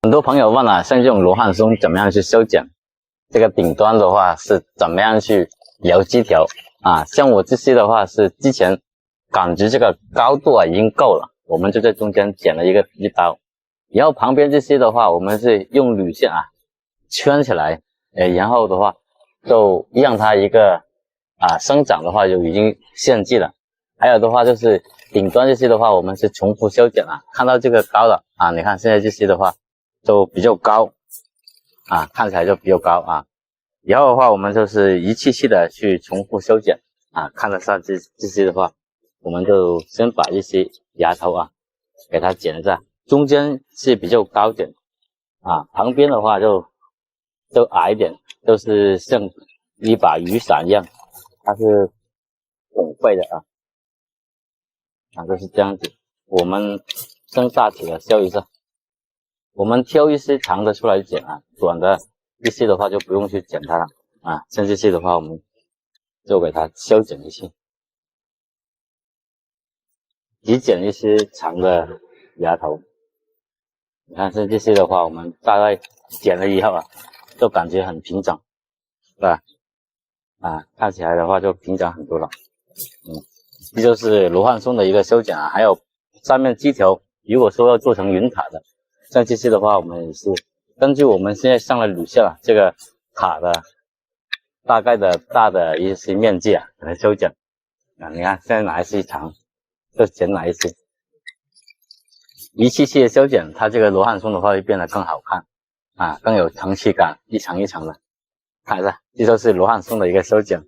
很多朋友問了，像這種羅漢松怎麼樣去修剪？這個頂端的話是怎麼樣去留枝條啊？像我這些的話是之前感覺這個高度已經夠了，我們就在中間剪了一刀，然後旁邊這些的話我們是用鋁線圈起來，然後的話就讓它一個生長的話就已經限制了。還有的話就是頂端這些的話我們是重複修剪看到這個高了你看現在這些的話都比較高看起來就比較高然後的話我们就是一次次的去重複修剪看得上這些的話，我們就先把一些芽頭給它剪一下，中間是比較高點旁邊的話就矮一點，就是像一把雨傘一樣，它是拱背的就是這樣子。我们先大体的修一下，我们挑一些長的出來剪短的一些的話就不用去剪它了像這些的話我們就給它修剪一些，只剪一些長的芽頭。你看像這些的話我們大概剪了以後就感覺很平整，是吧？看起來的話就平整很多了。這就是羅漢松的一個修剪還有上面枝條，如果說要做成雲塔的，像這些的話我們也是根據我們現在上了鋁線這個塔的大概的大的一些面積給它修剪你看現在哪一些長就剪哪一些，一次次的修剪，它這個羅漢松的話會變得更好看更有層次感，一層一層的。看一下，這就是羅漢松的一個修剪。